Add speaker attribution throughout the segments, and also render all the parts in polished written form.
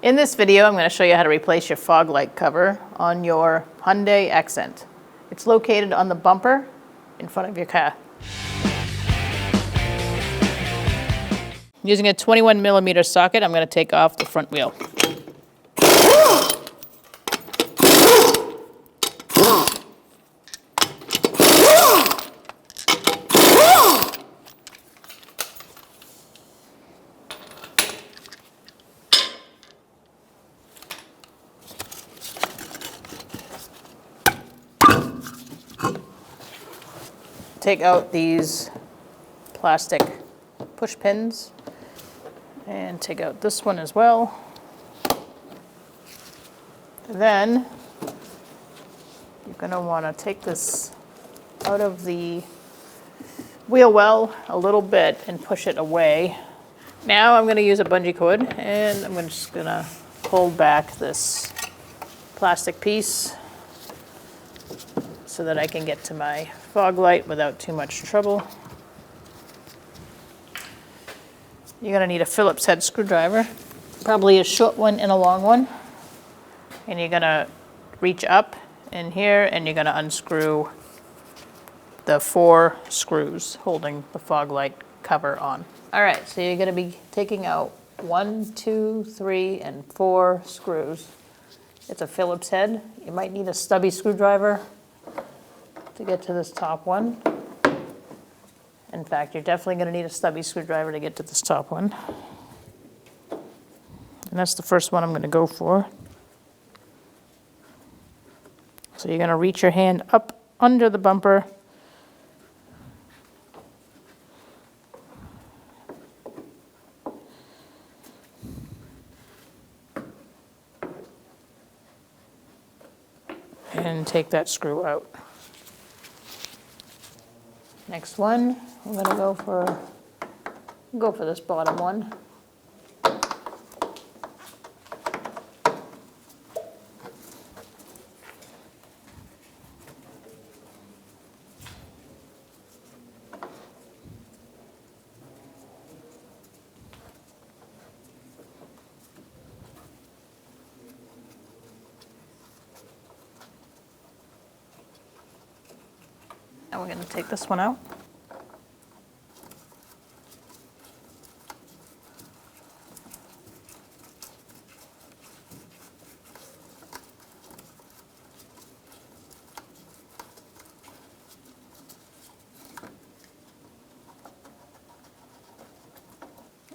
Speaker 1: In this video, I'm going to show you how to replace your fog light cover on your Hyundai Accent. It's located on the bumper in front of your car. Using a 21mm socket, I'm going to take off the front wheel. Take out these plastic push pins and take out this one as well. Then you're going to want to take this out of the wheel well a little bit and push it away. Now I'm going to use a bungee cord and I'm just going to pull back this plastic piece so that I can get to my fog light without too much trouble. You're going to need a Phillips head screwdriver, probably a short one and a long one. And you're going to reach up in here and you're going to unscrew the 4 screws holding the fog light cover on. All right, so you're going to be taking out 1, 2, 3, and 4 screws. It's a Phillips head. You might need a stubby screwdriver to get to this top one. In fact, you're definitely going to need a stubby screwdriver to get to this top one. And that's the first one I'm going to go for. So you're going to reach your hand up under the bumper. And take that screw out. Next one, I'm going to go for this bottom one. Now we're going to take this one out.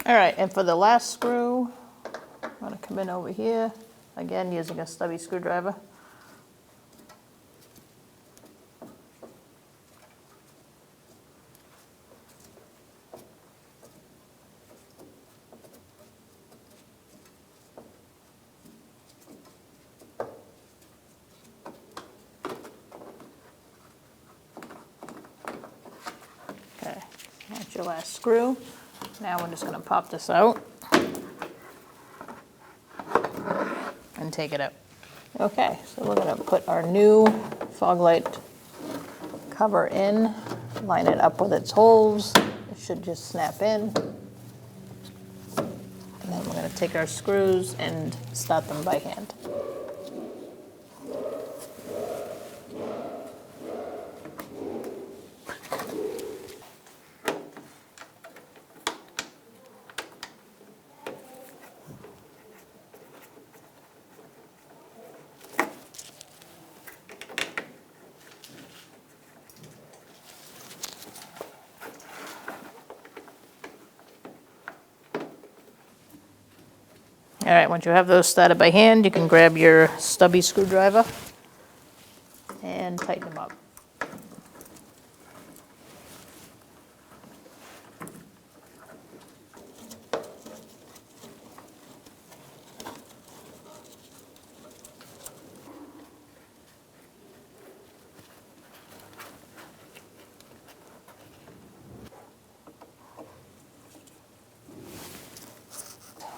Speaker 1: All right, and for the last screw, I'm going to come in over here, again using a stubby screwdriver. Okay, that's your last screw. Now we're just going to pop this out and take it out. Okay, so we're going to put our new fog light cover in, line it up with its holes. It should just snap in. And then we're going to take our screws and start them by hand. All right, once you have those started by hand, you can grab your stubby screwdriver and tighten them up.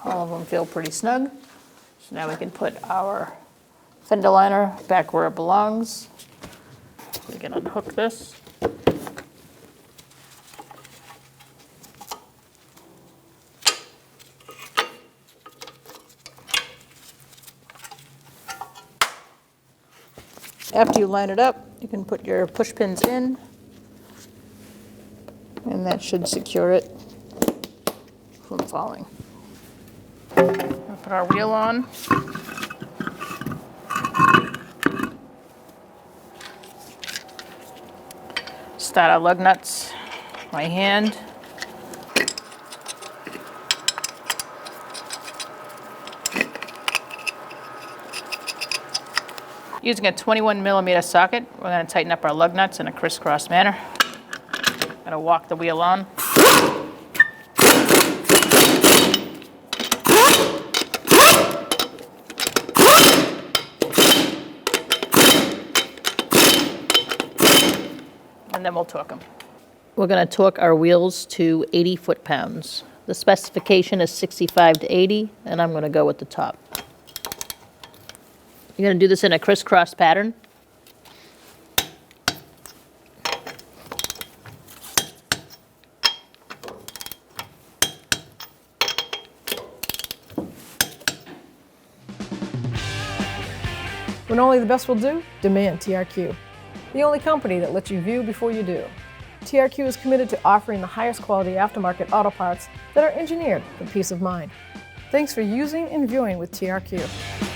Speaker 1: All of them feel pretty snug. So now we can put our fender liner back where it belongs. We can unhook this. After you line it up, you can put your push pins in, and that should secure it from falling. We'll put our wheel on. Start our lug nuts by hand. Using a 21mm socket, we're going to tighten up our lug nuts in a crisscross manner. I'm going to walk the wheel on. And then we'll torque them. We're going to torque our wheels to 80 foot-pounds. The specification is 65 to 80, and I'm going to go with the top. You're going to do this in a crisscross pattern.
Speaker 2: When only the best will do, demand TRQ. The only company that lets you view before you do. TRQ is committed to offering the highest quality aftermarket auto parts that are engineered for peace of mind. Thanks for using and viewing with TRQ.